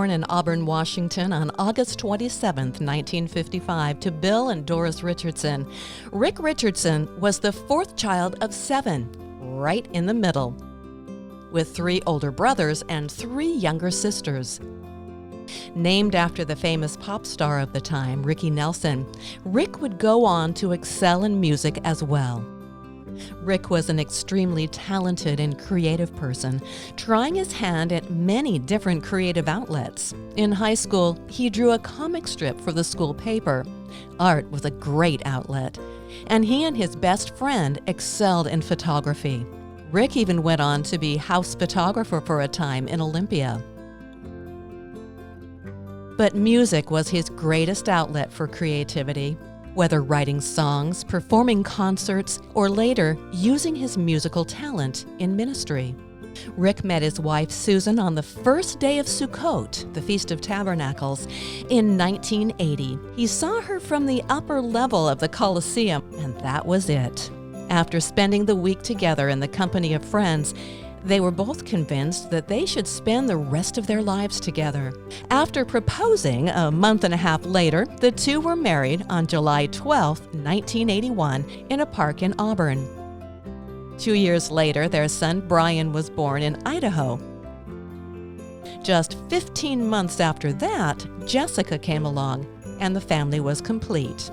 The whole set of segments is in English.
born in Auburn, Washington on August 27, 1955, to Bill and Doris Richardson. Rick Richardson was the fourth child of 7, right in the middle, with 3 older brothers and 3 younger sisters. Named after the famous pop star of the time, Ricky Nelson, Rick would go on to excel in music as well. Rick was an extremely talented and creative person, trying his hand at many different creative outlets. In high school, he drew a comic strip for the school paper. Art was a great outlet, and he and his best friend excelled in photography. Rick even went on to be house photographer for a time in Olympia. But music was his greatest outlet for creativity. Whether writing songs, performing concerts, or later using his musical talent in ministry. Rick met his wife Susan on the first day of Sukkot, the Feast of Tabernacles, in 1980. He saw her from the upper level of the Colosseum, and that was it. After spending the week together in the company of friends, they were both convinced that they should spend the rest of their lives together. After proposing a month and a half later, the two were married on July 12, 1981, in a park in Auburn. 2 years later, their son Brian was born in Idaho. Just 15 months after that, Jessica came along, and the family was complete.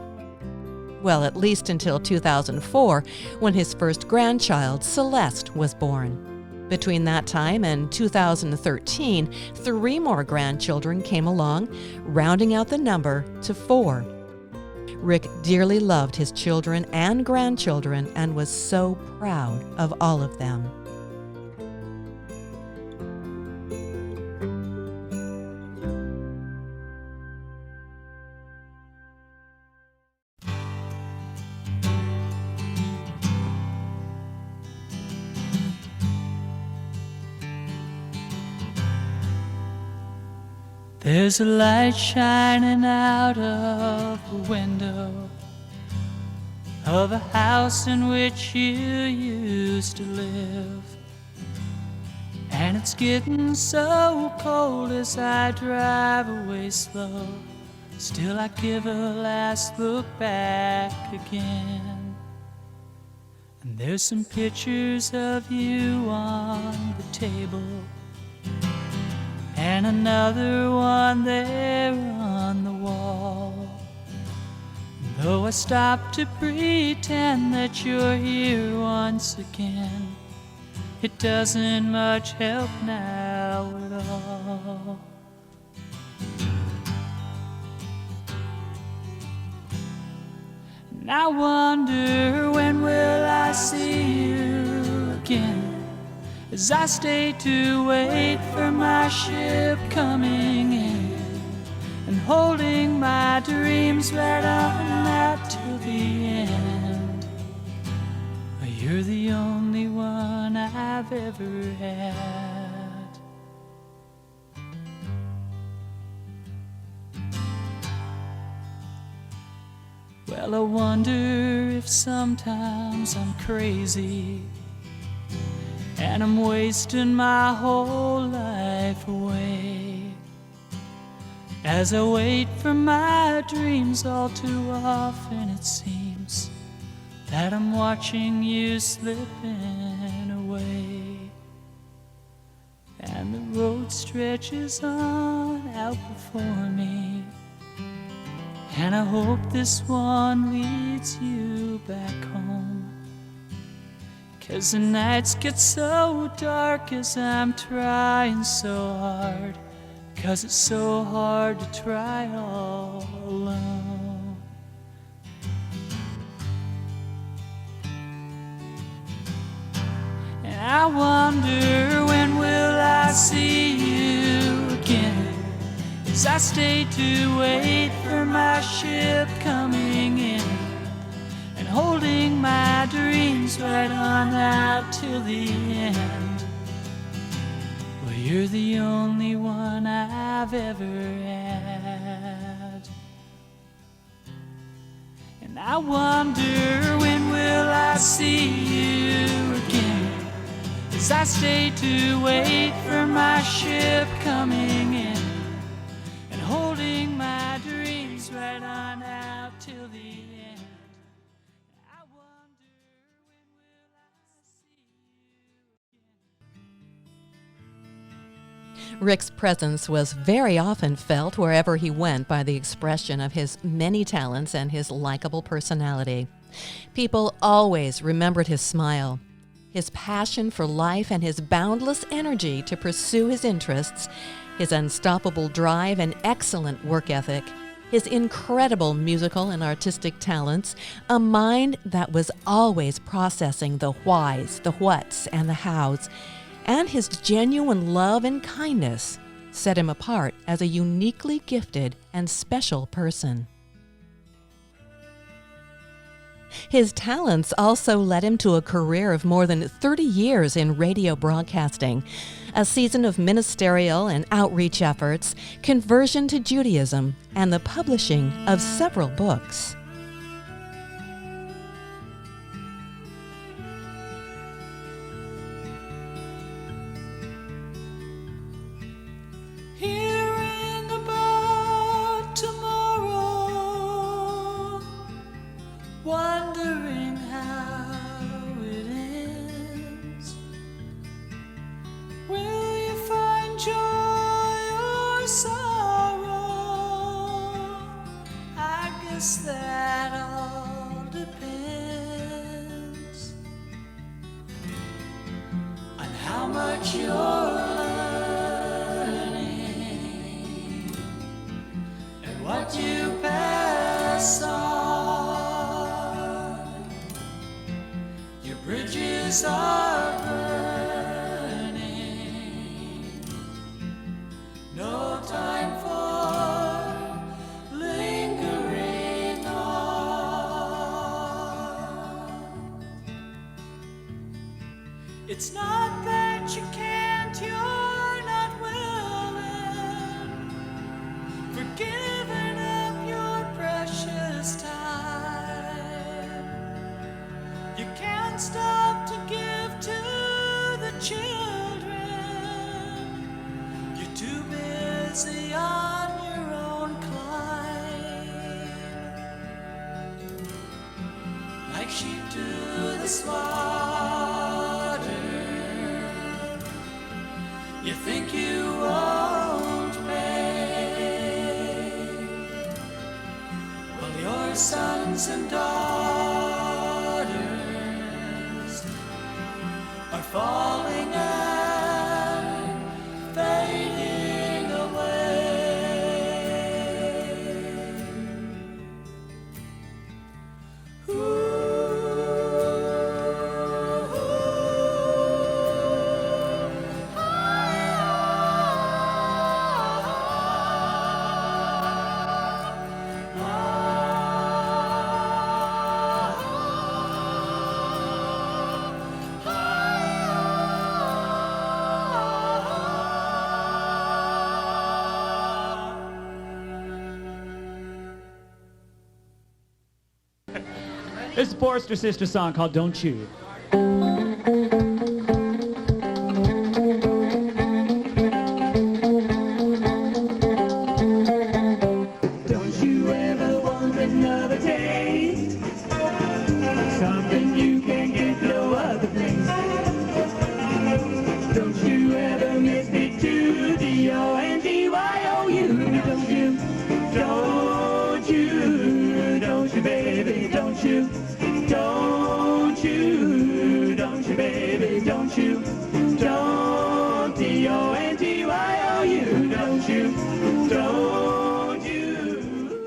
Well, at least until 2004, when his first grandchild, Celeste, was born. Between that time and 2013, 3 more grandchildren came along, rounding out the number to 4. Rick dearly loved his children and grandchildren and was so proud of all of them. There's a light shining out of the window of a house in which you used to live, and it's getting so cold as I drive away slow. Still I give a last look back again, and there's some pictures of you on the table, and another one there on the wall. Though I stop to pretend that you're here once again, it doesn't much help now at all. And I wonder, when will I see you again, as I stay to wait for my ship coming in, and holding my dreams right on out till the end. You're the only one I've ever had. Well, I wonder if sometimes I'm crazy, and I'm wasting my whole life away, as I wait for my dreams. All too often it seems that I'm watching you slipping away, and the road stretches on out before me, and I hope this one leads you back home. 'Cause the nights get so dark as I'm trying so hard, 'cause it's so hard to try all alone. And I wonder, when will I see you again, as I stay to wait for my ship coming in, and holding my dreams right on out till the end. Well, you're the only one I've ever had. And I wonder, when will I see you again, as I stay to wait for my ship coming in, Rick's presence was very often felt wherever he went by the expression of his many talents and his likable personality. People always remembered his smile, his passion for life, and his boundless energy to pursue his interests, his unstoppable drive and excellent work ethic, his incredible musical and artistic talents, a mind that was always processing the whys, the whats, and the hows, and his genuine love and kindness set him apart as a uniquely gifted and special person. His talents also led him to a career of more than 30 years in radio broadcasting, a season of ministerial and outreach efforts, conversion to Judaism, and the publishing of several books. Hearing about tomorrow, wondering how it ends. Will you find joy or sorrow? I guess that all depends on how much you're learning and what you pass on. Your bridges are burning, no time for lingering on. It's not that you can't, you're not willing, for giving up your precious time. You can't stop to give to the children. You're too busy on your own climb, like sheep to the slaughter. You think you won't pay? Well, your sons and daughters are falling and fading away. This is a Forrester Sister song called Don't You. Don't you ever want another taste? Something you can get no other place. Don't you ever miss me to D-O-N-T-Y-O-U? Don't you? Don't you? Don't you, baby? Don't you? Don't you, baby, don't you, don't, D-O-N-T-Y-O-U, don't you, don't you.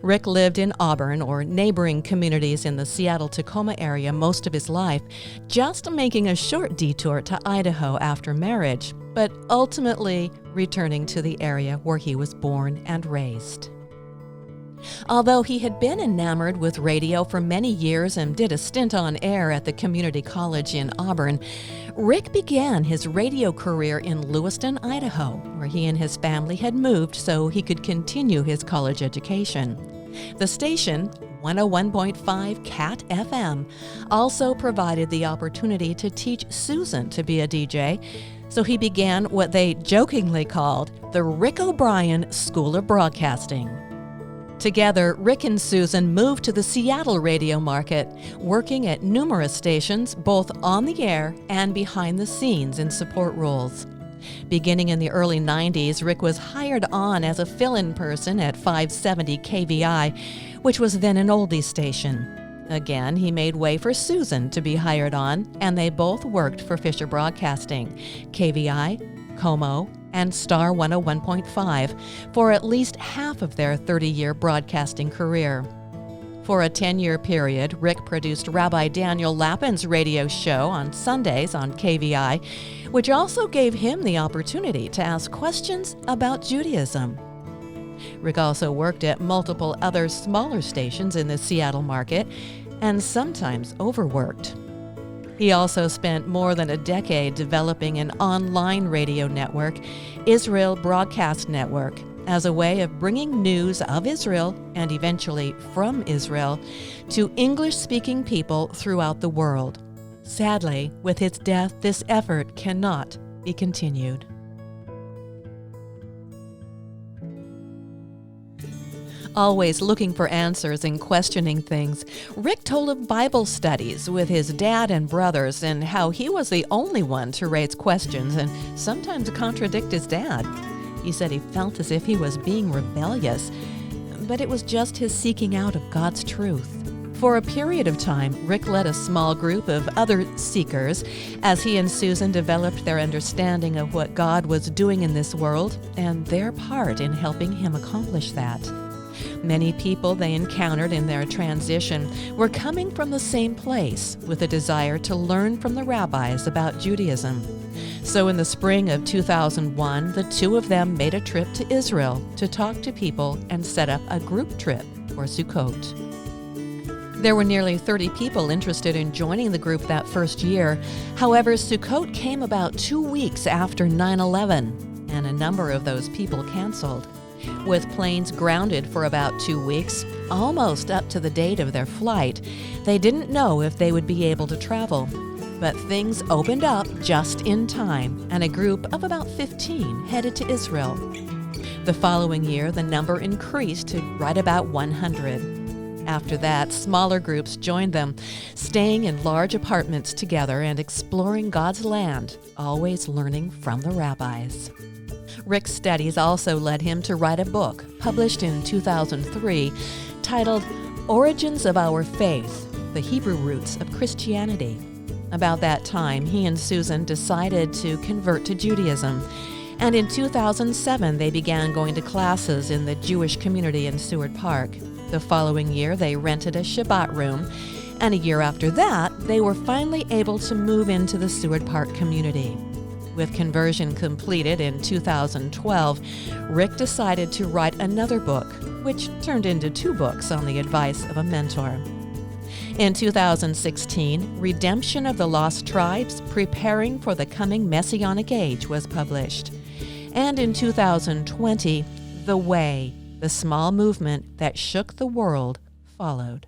Rick lived in Auburn or neighboring communities in the Seattle-Tacoma area most of his life, just making a short detour to Idaho after marriage, but ultimately returning to the area where he was born and raised. Although he had been enamored with radio for many years and did a stint on air at the community college in Auburn, Rick began his radio career in Lewiston, Idaho, where he and his family had moved so he could continue his college education. The station, 101.5 CAT FM, also provided the opportunity to teach Susan to be a DJ, so he began what they jokingly called the Rick O'Brien School of Broadcasting. Together, Rick and Susan moved to the Seattle radio market, working at numerous stations both on the air and behind the scenes in support roles. Beginning in the early 90s, Rick was hired on as a fill-in person at 570 KVI, which was then an oldie station. Again, he made way for Susan to be hired on, and they both worked for Fisher Broadcasting, KVI, Como, and Star 101.5 for at least half of their 30-year broadcasting career. For a 10-year period, Rick produced Rabbi Daniel Lapin's radio show on Sundays on KVI, which also gave him the opportunity to ask questions about Judaism. Rick also worked at multiple other smaller stations in the Seattle market and sometimes overworked. He also spent more than a decade developing an online radio network, Israel Broadcast Network, as a way of bringing news of Israel and eventually from Israel to English-speaking people throughout the world. Sadly, with his death, this effort cannot be continued. Always looking for answers and questioning things, Rick told of Bible studies with his dad and brothers and how he was the only one to raise questions and sometimes contradict his dad. He said he felt as if he was being rebellious, but it was just his seeking out of God's truth. For a period of time, Rick led a small group of other seekers as he and Susan developed their understanding of what God was doing in this world and their part in helping him accomplish that. Many people they encountered in their transition were coming from the same place with a desire to learn from the rabbis about Judaism. So in the spring of 2001, the two of them made a trip to Israel to talk to people and set up a group trip for Sukkot. There were nearly 30 people interested in joining the group that first year. However, Sukkot came about 2 weeks after 9/11, and a number of those people canceled. With planes grounded for about 2 weeks, almost up to the date of their flight, they didn't know if they would be able to travel. But things opened up just in time, and a group of about 15 headed to Israel. The following year, the number increased to right about 100. After that, smaller groups joined them, staying in large apartments together and exploring God's land, always learning from the rabbis. Rick's studies also led him to write a book, published in 2003, titled Origins of Our Faith, The Hebrew Roots of Christianity. About that time, he and Susan decided to convert to Judaism, and in 2007 they began going to classes in the Jewish community in Seward Park. The following year, they rented a Shabbat room, and a year after that, they were finally able to move into the Seward Park community. With conversion completed in 2012, Rick decided to write another book, which turned into 2 books on the advice of a mentor. In 2016, Redemption of the Lost Tribes, Preparing for the Coming Messianic Age was published. And in 2020, The Way, the small movement that shook the world, followed.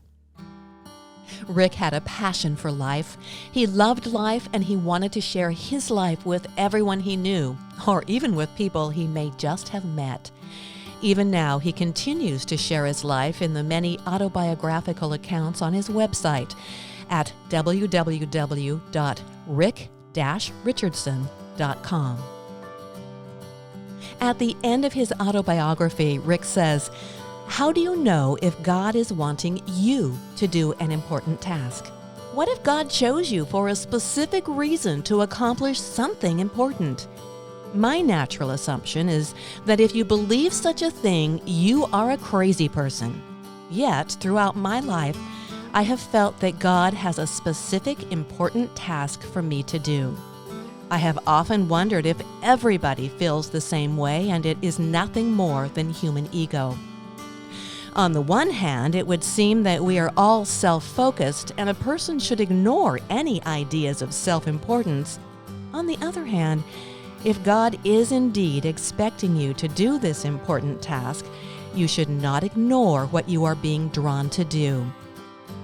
Rick had a passion for life. He loved life, and he wanted to share his life with everyone he knew, or even with people he may just have met. Even now, he continues to share his life in the many autobiographical accounts on his website at www.rick-richardson.com. At the end of his autobiography, Rick says, "How do you know if God is wanting you to do an important task? What if God chose you for a specific reason to accomplish something important? My natural assumption is that if you believe such a thing, you are a crazy person. Yet, throughout my life, I have felt that God has a specific, important task for me to do. I have often wondered if everybody feels the same way, and it is nothing more than human ego. On the one hand, it would seem that we are all self-focused and a person should ignore any ideas of self-importance. On the other hand, if God is indeed expecting you to do this important task, you should not ignore what you are being drawn to do.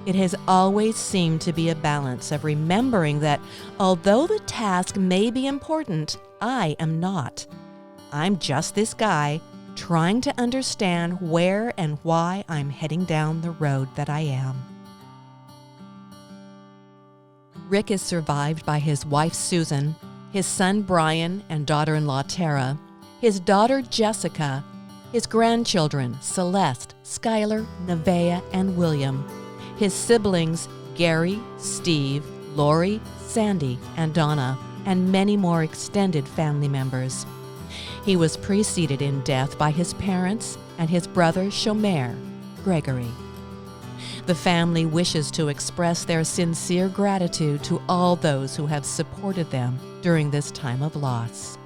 It has always seemed to be a balance of remembering that although the task may be important, I am not. I'm just this guy trying to understand where and why I'm heading down the road that I am. Rick is survived by his wife Susan, his son Brian and daughter-in-law Tara, his daughter Jessica, his grandchildren Celeste, Skylar, Nevaeh, and William, his siblings Gary, Steve, Lori, Sandy, and Donna, and many more extended family members. He was preceded in death by his parents and his brother Shomer, Gregory. The family wishes to express their sincere gratitude to all those who have supported them during this time of loss.